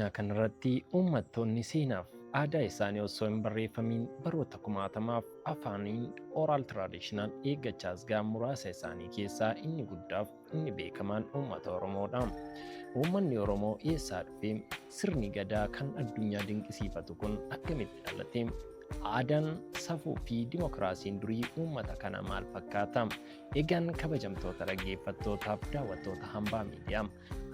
addunyaa kanarratti uummattoonni seenaaf aadaa isaanii osoo hin barreeffamiin baroota kumaatamaaf afaaniin oral traditional eeggachaas gaa muraasa isaanii keessaa inni guddaaf inni beekamaan uummata Oromoodha. Uummanni Oromoo eessaa dhufee sirni gadaa kan addunyaa dinqisiifatu kun akkamitti dhalate? Aadaan safuu fi dimokiraasiin durii uummata kana maal fakkaata? Egaan kabajamtoota dhaggeeffattootaaf daawwattoota hambaa miidiyaa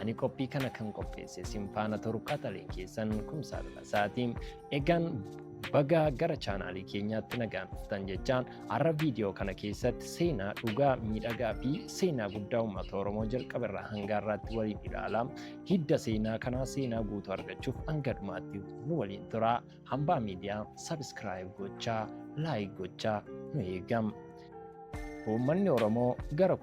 ani qophii kana kan qopheesse simfaana toru qaxaleen keessan kumsaa Lalasaati. Egaan baga gara chaanaalii keenyaatti nagaan dhuftan jechaan har'a viidiyoo kana keessatti seenaa dhugaa miidhagaa fi seenaa guddaa uummata Oromoo jalqaba irraa hanga har'aatti waliin ilaala. Hidda seenaa kanaa seenaa guutuu argachuuf hanga dhumaatti nu waliin turaa. Hambaa miidiyaa sabskiraayib gochaa laayik gochaa nu eegam. Uummanni Oromoo gara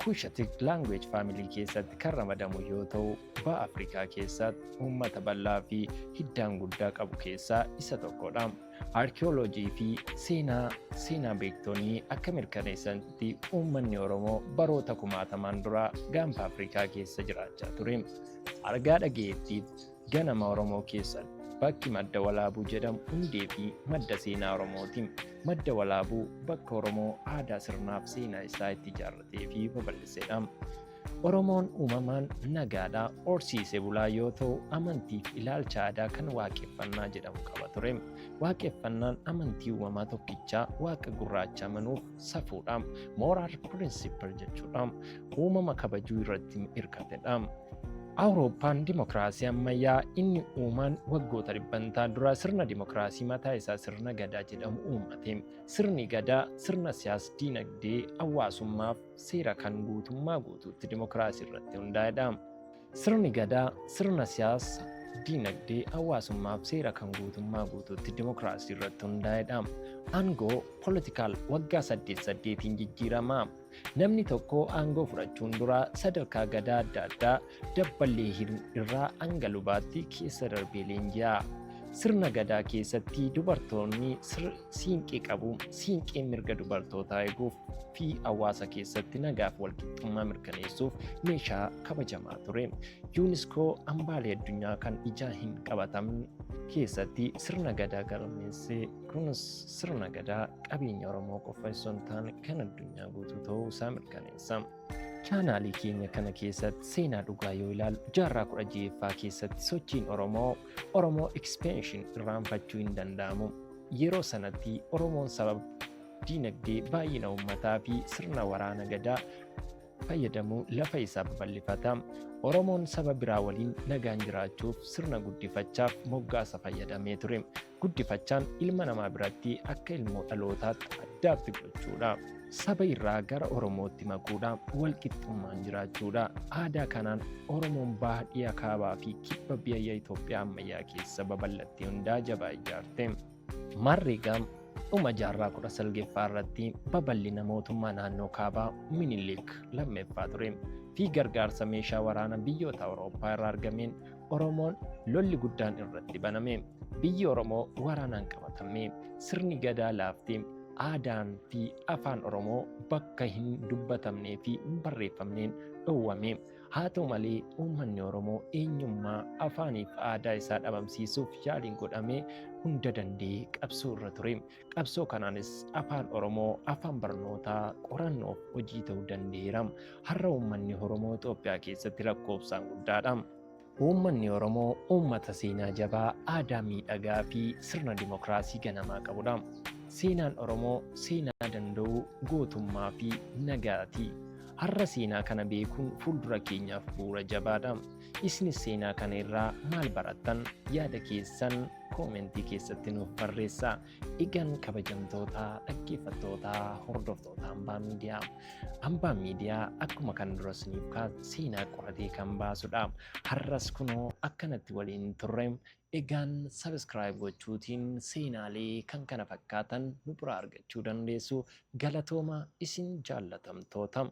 Kushatik language family keessatti kan ramadamu yoo ta'u, ba'a Afrikaa keessatti uummata bal'aa fi hiddaan guddaa qabu keessaa isa tokkodha. Arkeoloojii fi seenaa beektonni akka mirkaneessanitti uummanni Oromoo baroota kumaatamaan dura gaanfa Afrikaa keessa jiraachaa ture. Argaa dhageettiif ganama Oromoo keessatti bakki madda walaabuu jedhamu hundee fi madda seenaa Oromooti. Madda walaabuu bakka Oromoo aadaa sirnaaf seenaa isaa itti ijaarratee fi babal'isedha. Oromoon uumamaan nagaadhaa horsiisee bulaa yoo ta'u, amantiif ilaalcha aadaa kan waaqeffannaa jedhamu qaba ture. Waaqeffannaan amantii uumamaa tokkichaa waaqa gurraacha amanuuf safuudha. Moral principle jechuudha. Uumama kabajuu irratti hirkatedha. Awurooppaan dimokiraasii ammayyaa inni uumaan waggoota dhibbantaa dura sirna dimokiraasii mataa isaa sirna gadaa jedhamu uummate. Sirni gadaa sirna siyaas diinagdee hawaasummaaf seera kan guutummaa guutuutti dimokiraasii irratti hundaa'edha. Sirni gadaa sirna siyaas diinagdee hawaasummaaf seera kan guutummaa guutuutti dimokiraasii irratti hundaa'edha. Aangoo poolitikaal waggaa 8 jijjiirama. Namni tokko aangoo fudhachuun dura sadarkaa gadaa adda addaa dabballee irraa hanga lubaatti keessa darbee leenji'a. Sirna gadaa keessatti dubartoonni siinqee qabu. Siinqeen mirga dubartootaa eeguuf fi hawaasa keessatti nagaaf walqixxummaa mirkaneessuuf meeshaa kabajamaa ture. UNESCO hambaalee addunyaa kan ijaan hin qabatamne keessatti sirna gadaa galmeessee kunis sirna gadaa qabeenya Oromoo qofa osoo hin taane kan addunyaa guutuu ta'uu isaa mirkaneessa. Chaanaalii keenya kana keessatti seenaa dhugaa yoo ilaalu jaarraa 16ffaa keessatti sochiin Oromoo expansion irraanfachuu hin danda'amu. Yeroo sanatti Oromoon sababa diinagdee baay'ina uummataa fi sirna waraana gadaa fayyadamu lafa isaa babal'ifata. Oromoon saba biraa waliin nagaan jiraachuuf sirna guddifachaaf moggaasa fayyadamee ture. Guddifachaan ilma namaa biratti akka ilmoo dhalootaatti addaatti gochuudha. Saba irraa gara Oromootti makuudha. Walqixxummaan jiraachuudha. Aadaa kanaan Oromoon baha dhiyaa kaabaa fi kibba biyya Itoophiyaa ammayyaa keessa babal'attee hundaa jabaa ijaarte. Marreegaam dhuma jaarraa 19ffaa irratti babal'ina mootummaa naannoo kaabaa Minilik lammeeffaa ture fi gargaarsa meeshaa waraana biyyoota Awurooppaa irraa argameen Oromoon lolli guddaan irratti baname. Biyyi Oromoo waraanaan qabatame. Sirni gadaa laaftee aadaan fi afaan Oromoo bakka hin dubbatamnee fi hin barreeffamneen dhowwame. Haa ta'u malee uummanni Oromoo eenyummaa afaanii fi aadaa isaa dhabamsiisuuf yaaliin godhamee hunda danda'ee qabsoo irra ture. Qabsoo kanaanis afaan Oromoo afaan barnootaa qorannoof hojii ta'uu danda'eera. Har'a uummanni Oromoo Itoophiyaa keessatti lakkoofsaan guddaadha. Uummanni Oromoo uummata seenaa jabaa, aadaa miidhagaa fi sirna dimokiraasii ganamaa qabudha. Seenaan Oromoo seenaa danda'uu, gootummaa fi nagaati. Har'a seenaa kana beekuun fuuldura keenyaaf bu'uura jabaadha. Isinis seenaa kana irraa maal barattan? Yaada keessan koomentii keessatti nuuf barreessaa. Egaan kabajamtoota dhaggeeffattoota hordoftoota hambaa miidiyaa. Hambaan miidiyaa akkuma kan dura isiniif kaase seenaa qoratee kan baasudha. Har'as kunoo akkanatti waliin turre. Egaan sabskiraayib gochuutiin seenaalee kan kana fakkaatan nu bira argachuu dandeessu. Galatooma isin jaallatamtoota.